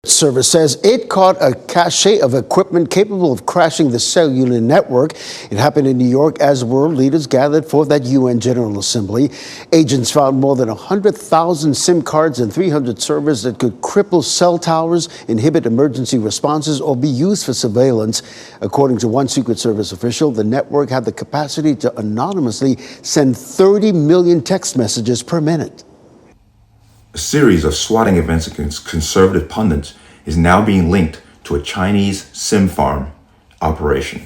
Service says it caught a cache of equipment capable of crashing the cellular network. It happened in New York as world leaders gathered for that UN General Assembly. Agents found more than 100,000 SIM cards and 300 servers that could cripple cell towers, inhibit emergency responses, or be used for surveillance. According to one Secret Service official, the network had the capacity to anonymously send 30 million text messages per minute. A series of swatting events against conservative pundits is now being linked to a Chinese SIM farm operation.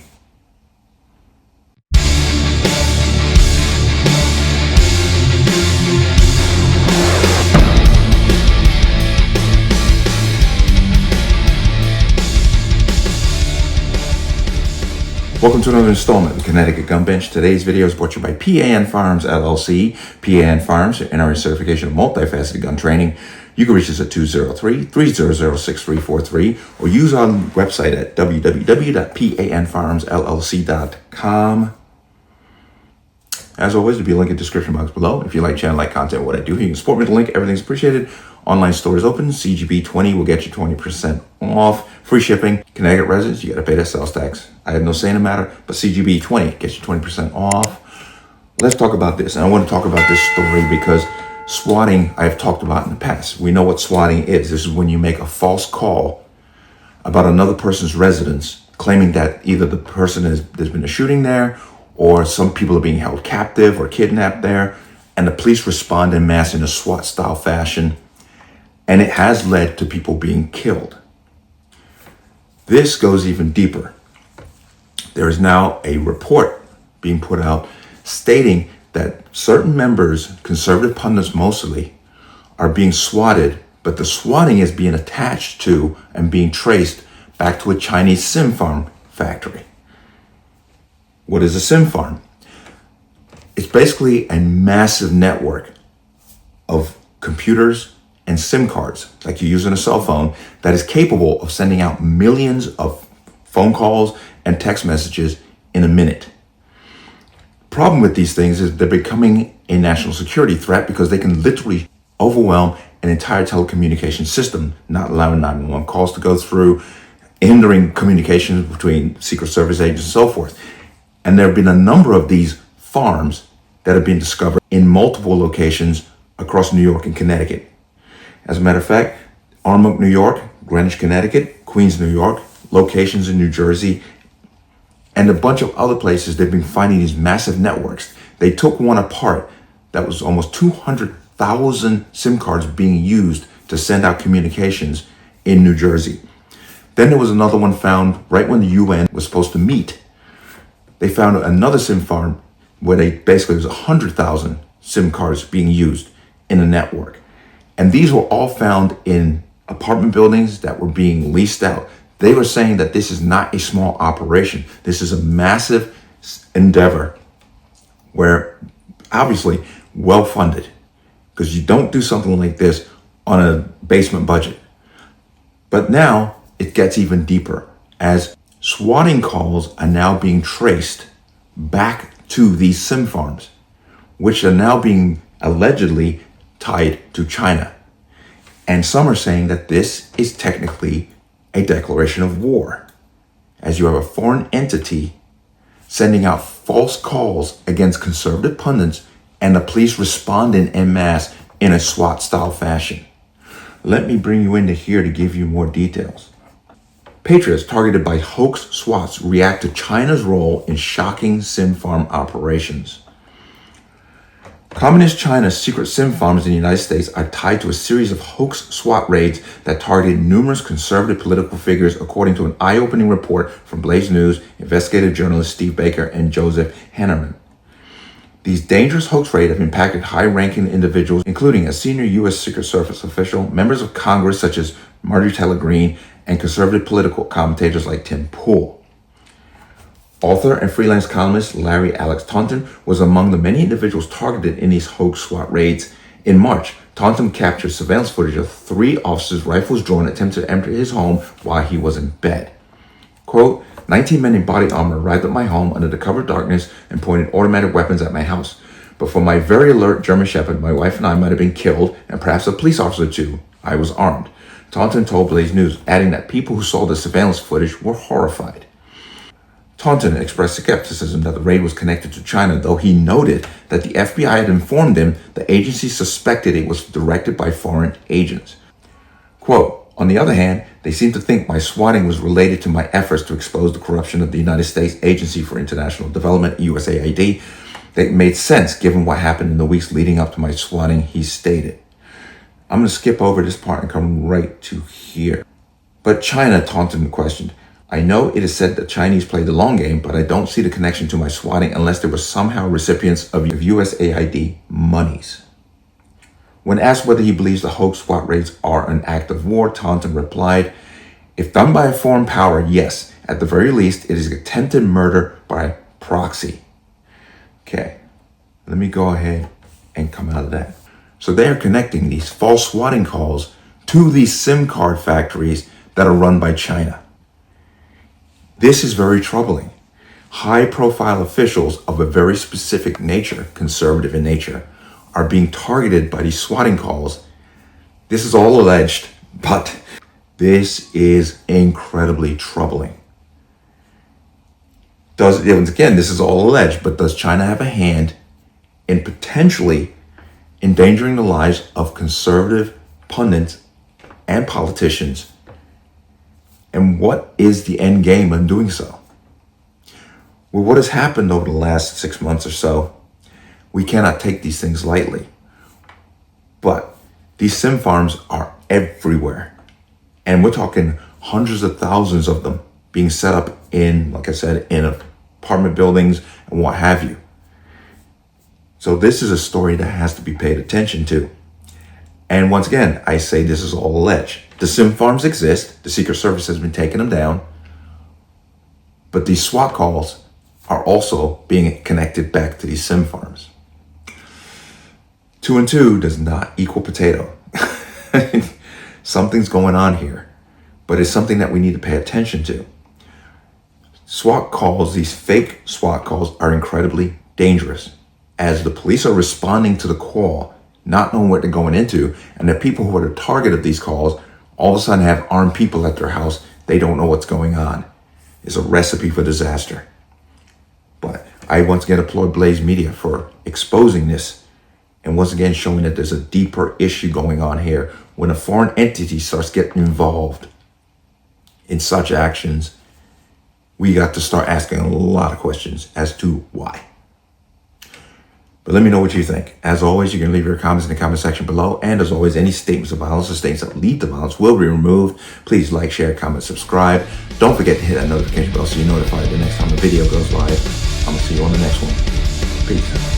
Welcome to another installment of the Connecticut Gun Bench. Today's video is brought to you by P.A.N. Firearms, LLC. P.A.N. Firearms, NRA certification of multifaceted gun training. You can reach us at 203-300-6343 or use our website at www.panfirearmsllc.com. As always, there'll be a link in the description box below. If you like channel, like content, what I do here, you can support me with the link. Everything's appreciated. Online store is open. CGB 20 will get you 20% off. Free shipping. Connecticut residents, you got to pay that sales tax. I have no say in the matter, but CGB 20 gets you 20% off. Let's talk about this. And I want to talk about this story because swatting, I've talked about in the past. We know what swatting is. This is when you make a false call about another person's residence, claiming that either the person there's been a shooting there, or some people are being held captive or kidnapped there, and the police respond en masse in a SWAT-style fashion, and it has led to people being killed. This goes even deeper. There is now a report being put out stating that certain members, conservative pundits mostly, are being swatted, but the swatting is being attached to and being traced back to a Chinese SIM farm factory. What is a SIM farm? It's basically a massive network of computers and SIM cards, like you use on a cell phone, that is capable of sending out millions of phone calls and text messages in a minute. Problem with these things is they're becoming a national security threat because they can literally overwhelm an entire telecommunications system, not allowing 911 calls to go through, hindering communications between Secret Service agents and so forth. And there have been a number of these farms that have been discovered in multiple locations across New York and Connecticut. As a matter of fact, Armonk, New York, Greenwich, Connecticut, Queens, New York, locations in New Jersey, and a bunch of other places, they've been finding these massive networks. They took one apart that was almost 200,000 SIM cards being used to send out communications in New Jersey. Then there was another one found right when the UN was supposed to meet. They found another SIM farm where there was 100,000 SIM cards being used in a network. And these were all found in apartment buildings that were being leased out. They were saying that this is not a small operation. This is a massive endeavor where obviously well-funded, because you don't do something like this on a basement budget. But now it gets even deeper as swatting calls are now being traced back to these SIM farms, which are now being allegedly tied to China. And some are saying that this is technically a declaration of war, as you have a foreign entity sending out false calls against conservative pundits and the police responding en masse in a SWAT-style fashion. Let me bring you into here to give you more details. Patriots targeted by hoax SWATs react to China's role in shocking SIM farm operations. Communist China's secret SIM farms in the United States are tied to a series of hoax SWAT raids that targeted numerous conservative political figures, according to an eye-opening report from Blaze News investigative journalists Steve Baker and Joseph Hannerman. These dangerous hoax raids have impacted high-ranking individuals, including a senior U.S. Secret Service official, members of Congress such as Marjorie Taylor Greene, and conservative political commentators like Tim Pool. Author and freelance columnist Larry Alex Taunton was among the many individuals targeted in these hoax SWAT raids. In March, Taunton captured surveillance footage of 3 officers, rifles drawn, attempting to enter his home while he was in bed. Quote, 19 men in body armor arrived at my home under the cover of darkness and pointed automatic weapons at my house. But for my very alert German Shepherd, my wife and I might have been killed, and perhaps a police officer too. I was armed. Taunton told Blaze News, adding that people who saw the surveillance footage were horrified. Taunton expressed skepticism that the raid was connected to China, though he noted that the FBI had informed him the agency suspected it was directed by foreign agents. Quote, on the other hand, they seem to think my swatting was related to my efforts to expose the corruption of the United States Agency for International Development, USAID. That made sense given what happened in the weeks leading up to my swatting, he stated. I'm going to skip over this part and come right to here. But China, Taunton questioned. I know it is said that Chinese played the long game, but I don't see the connection to my swatting unless they were somehow recipients of USAID monies. When asked whether he believes the hoax SWAT raids are an act of war, Taunton replied, if done by a foreign power, yes. At the very least, it is attempted murder by proxy. Okay, let me go ahead and come out of that. So they are connecting these false swatting calls to these SIM card factories that are run by China. This is very troubling. High-profile officials of a very specific nature, conservative in nature, are being targeted by these swatting calls. This is all alleged, but this is incredibly troubling. Again, this is all alleged, but does China have a hand in potentially endangering the lives of conservative pundits and politicians? And what is the end game in doing so? Well, what has happened over the last 6 months or so, we cannot take these things lightly. But these SIM farms are everywhere. And we're talking hundreds of thousands of them being set up in, like I said, in apartment buildings and what have you. So this is a story that has to be paid attention to. And once again, I say this is all alleged. The SIM farms exist. The Secret Service has been taking them down. But these SWAT calls are also being connected back to these SIM farms. 2 and 2 does not equal potato. Something's going on here, but it's something that we need to pay attention to. SWAT calls, these fake SWAT calls, are incredibly dangerous, as the police are responding to the call, not knowing what they're going into, and the people who are the target of these calls all of a sudden have armed people at their house. They don't know what's going on. It's a recipe for disaster. But I once again applaud Blaze Media for exposing this, and once again showing that there's a deeper issue going on here. When a foreign entity starts getting involved in such actions, we got to start asking a lot of questions as to why. But let me know what you think. As always, you can leave your comments in the comment section below. And as always, any statements of violence or statements that lead to violence will be removed. Please like, share, comment, subscribe. Don't forget to hit that notification bell so you're notified the next time a video goes live. I'm going to see you on the next one. Peace.